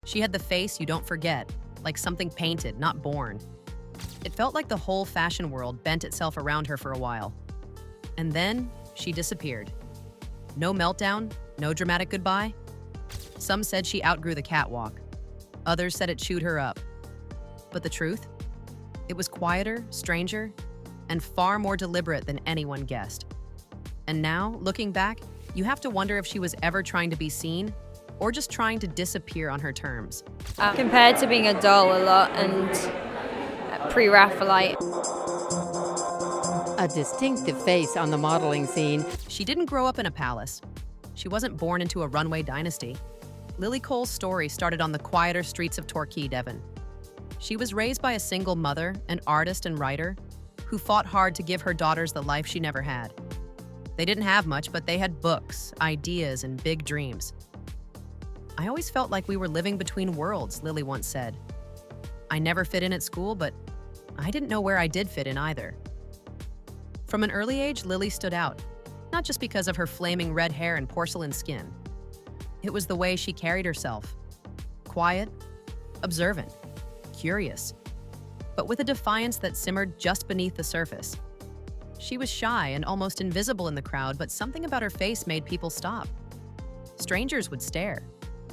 She had the face you don't forget, like something painted, not born. It felt like the whole fashion world bent itself around her for a while. And then she disappeared. No meltdown, no dramatic goodbye. Some said she outgrew the catwalk. Others said it chewed her up. But the truth? It was quieter, stranger, and far more deliberate than anyone guessed. And now, looking back, you have to wonder if she was ever trying to be seen or just trying to disappear on her terms. Compared to being a doll a lot and pre-Raphaelite. A distinctive face on the modeling scene. She didn't grow up in a palace. She wasn't born into a runway dynasty. Lily Cole's story started on the quieter streets of Torquay, Devon. She was raised by a single mother, an artist and writer, who fought hard to give her daughters the life she never had. They didn't have much, but they had books, ideas, and big dreams. "I always felt like we were living between worlds," Lily once said. "I never fit in at school, but I didn't know where I did fit in either." From an early age, Lily stood out, not just because of her flaming red hair and porcelain skin. It was the way she carried herself. Quiet, observant, curious, but with a defiance that simmered just beneath the surface. She was shy and almost invisible in the crowd, but something about her face made people stop. Strangers would stare.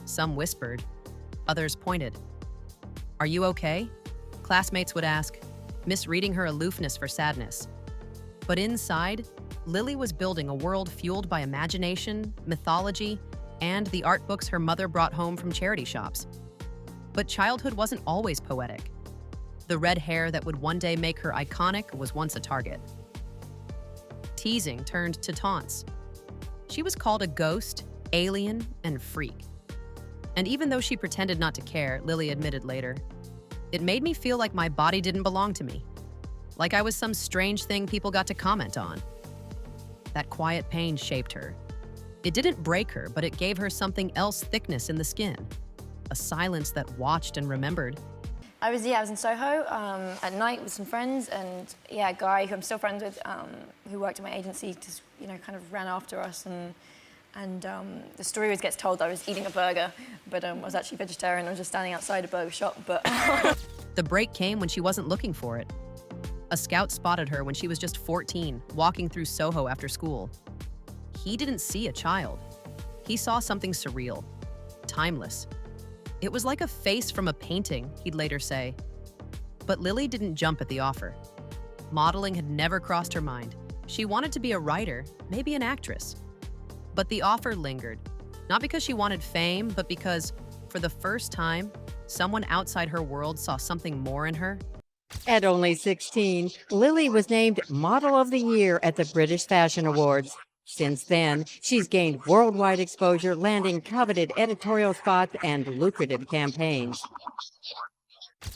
Some whispered. Others pointed. "Are you okay?" Classmates would ask, misreading her aloofness for sadness. But inside, Lily was building a world fueled by imagination, mythology, and the art books her mother brought home from charity shops. But childhood wasn't always poetic. The red hair that would one day make her iconic was once a target. Teasing turned to taunts. She was called a ghost, alien, and freak. And even though she pretended not to care, Lily admitted later, "It made me feel like my body didn't belong to me. Like I was some strange thing people got to comment on." That quiet pain shaped her. It didn't break her, but it gave her something else: thickness in the skin. A silence that watched and remembered. I was in Soho at night with some friends, and a guy who I'm still friends with, who worked at my agency, just kind of ran after us, and the story always gets told that I was eating a burger, but I was actually vegetarian. I was just standing outside a burger shop. But The break came when she wasn't looking for it. A scout spotted her when she was just 14, walking through Soho after school. He didn't see a child. He saw something surreal, timeless. It was like a face from a painting, he'd later say. But Lily didn't jump at the offer. Modeling had never crossed her mind. She wanted to be a writer, maybe an actress. But the offer lingered, not because she wanted fame, but because, for the first time, someone outside her world saw something more in her. At only 16, Lily was named Model of the Year at the British Fashion Awards. Since then, she's gained worldwide exposure, landing coveted editorial spots and lucrative campaigns.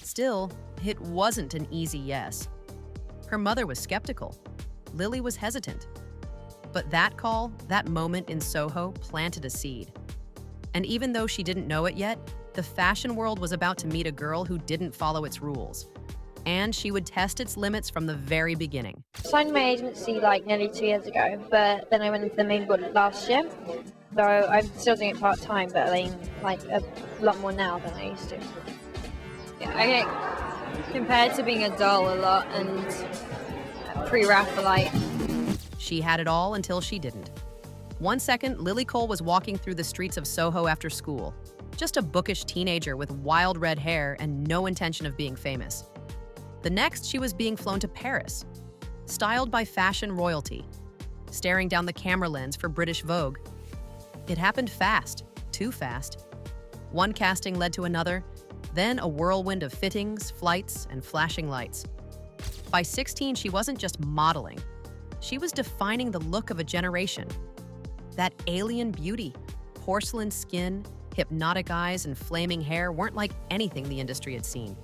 Still, it wasn't an easy yes. Her mother was skeptical. Lily was hesitant. But that call, that moment in Soho, planted a seed. And even though she didn't know it yet, the fashion world was about to meet a girl who didn't follow its rules. And she would test its limits from the very beginning. I signed my agency nearly 2 years ago, but then I went into the main board last year. So I'm still doing it part-time, but a lot more now than I used to. Yeah, I get compared to being a doll a lot and pre-Raphaelite. She had it all until she didn't. One second, Lily Cole was walking through the streets of Soho after school, just a bookish teenager with wild red hair and no intention of being famous. The next, she was being flown to Paris, styled by fashion royalty, staring down the camera lens for British Vogue. It happened fast, too fast. One casting led to another, then a whirlwind of fittings, flights, and flashing lights. By 16, she wasn't just modeling. She was defining the look of a generation. That alien beauty, porcelain skin, hypnotic eyes, and flaming hair weren't like anything the industry had seen.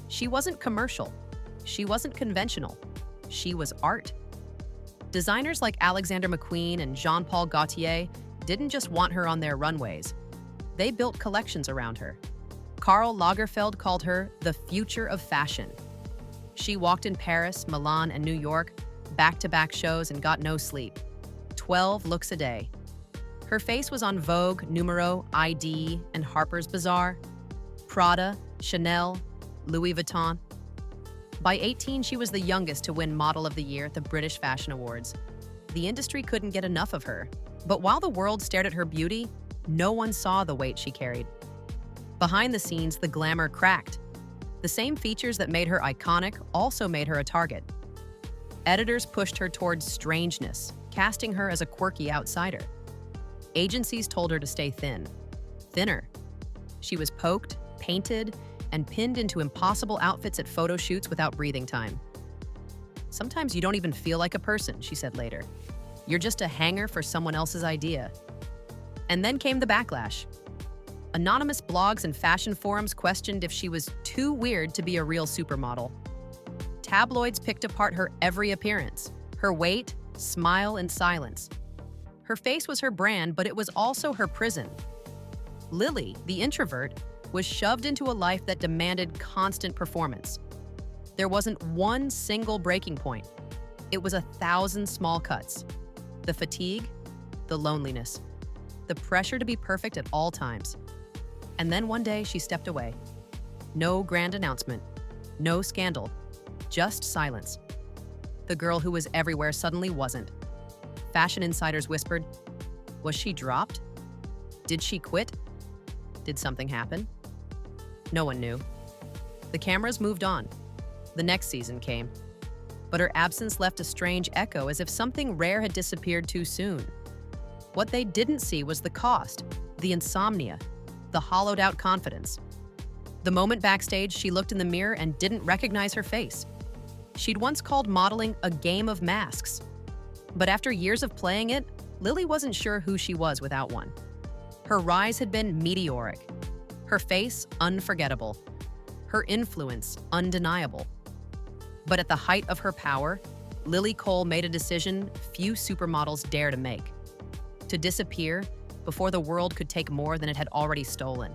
She wasn't commercial. She wasn't conventional. She was art. Designers like Alexander McQueen and Jean-Paul Gaultier didn't just want her on their runways. They built collections around her. Karl Lagerfeld called her the future of fashion. She walked in Paris, Milan, and New York, back-to-back shows, and got no sleep. 12 looks a day. Her face was on Vogue, Numero, ID, and Harper's Bazaar. Prada, Chanel, Louis Vuitton. By 18, she was the youngest to win Model of the Year at the British Fashion Awards. The industry couldn't get enough of her, but while the world stared at her beauty, no one saw the weight she carried. Behind the scenes, the glamour cracked. The same features that made her iconic also made her a target. Editors pushed her towards strangeness, casting her as a quirky outsider. Agencies told her to stay thin, thinner. She was poked, painted, and pinned into impossible outfits at photo shoots without breathing time. "Sometimes you don't even feel like a person," she said later. "You're just a hanger for someone else's idea." And then came the backlash. Anonymous blogs and fashion forums questioned if she was too weird to be a real supermodel. Tabloids picked apart her every appearance, her weight, smile, and silence. Her face was her brand, but it was also her prison. Lily, the introvert, was shoved into a life that demanded constant performance. There wasn't one single breaking point. It was 1,000 small cuts. The fatigue, the loneliness, the pressure to be perfect at all times. And then one day she stepped away. No grand announcement, no scandal, just silence. The girl who was everywhere suddenly wasn't. Fashion insiders whispered, was she dropped? Did she quit? Did something happen? No one knew. The cameras moved on. The next season came. But her absence left a strange echo, as if something rare had disappeared too soon. What they didn't see was the cost, the insomnia, the hollowed-out confidence. The moment backstage, she looked in the mirror and didn't recognize her face. She'd once called modeling a game of masks. But after years of playing it, Lily wasn't sure who she was without one. Her rise had been meteoric. Her face, unforgettable. Her influence, undeniable. But at the height of her power, Lily Cole made a decision few supermodels dare to make: to disappear before the world could take more than it had already stolen.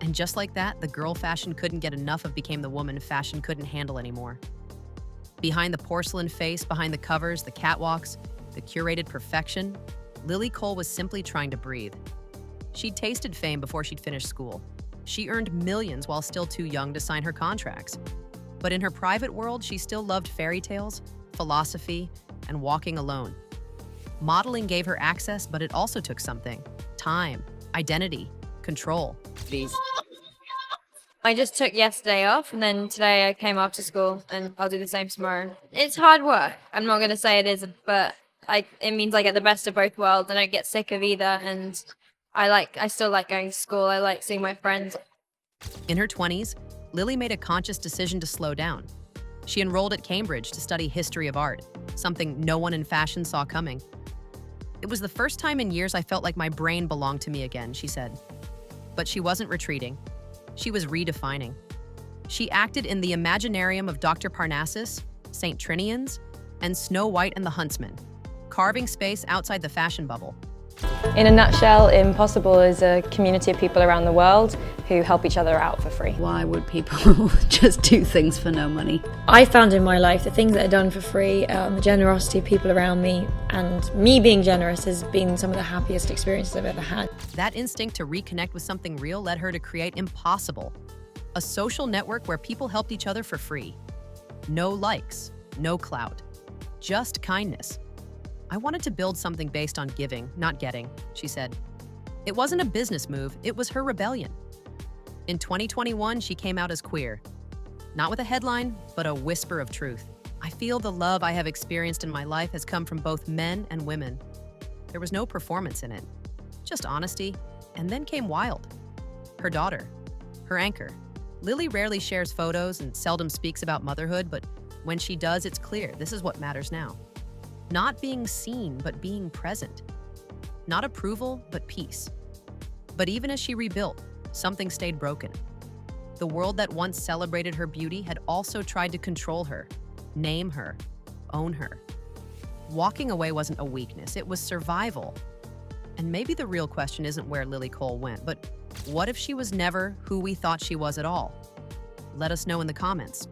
And just like that, the girl fashion couldn't get enough of became the woman fashion couldn't handle anymore. Behind the porcelain face, behind the covers, the catwalks, the curated perfection, Lily Cole was simply trying to breathe. She'd tasted fame before she'd finished school. She earned millions while still too young to sign her contracts. But in her private world, she still loved fairy tales, philosophy, and walking alone. Modeling gave her access, but it also took something: time, identity, control. I just took yesterday off, and then today I came after school, and I'll do the same tomorrow. It's hard work. I'm not going to say it isn't, but it means I get the best of both worlds. I don't get sick of either, and I still like going to school. I like seeing my friends. In her 20s, Lily made a conscious decision to slow down. She enrolled at Cambridge to study history of art, something no one in fashion saw coming. "It was the first time in years I felt like my brain belonged to me again," she said. But she wasn't retreating. She was redefining. She acted in the Imaginarium of Dr. Parnassus, St. Trinian's, and Snow White and the Huntsman, carving space outside the fashion bubble. In a nutshell, Impossible is a community of people around the world who help each other out for free. Why would people just do things for no money? I found in my life the things that are done for free, the generosity of people around me, and me being generous has been some of the happiest experiences I've ever had. That instinct to reconnect with something real led her to create Impossible, a social network where people helped each other for free. No likes, no clout, just kindness. "I wanted to build something based on giving, not getting," she said. It wasn't a business move, it was her rebellion. In 2021, she came out as queer. Not with a headline, but a whisper of truth. "I feel the love I have experienced in my life has come from both men and women." There was no performance in it, just honesty, and then came Wild. Her daughter, her anchor. Lily rarely shares photos and seldom speaks about motherhood, but when she does, it's clear this is what matters now. Not being seen, but being present. Not approval, but peace. But even as she rebuilt, something stayed broken. The world that once celebrated her beauty had also tried to control her, name her, own her. Walking away wasn't a weakness, it was survival. And maybe the real question isn't where Lily Cole went, but what if she was never who we thought she was at all? Let us know in the comments.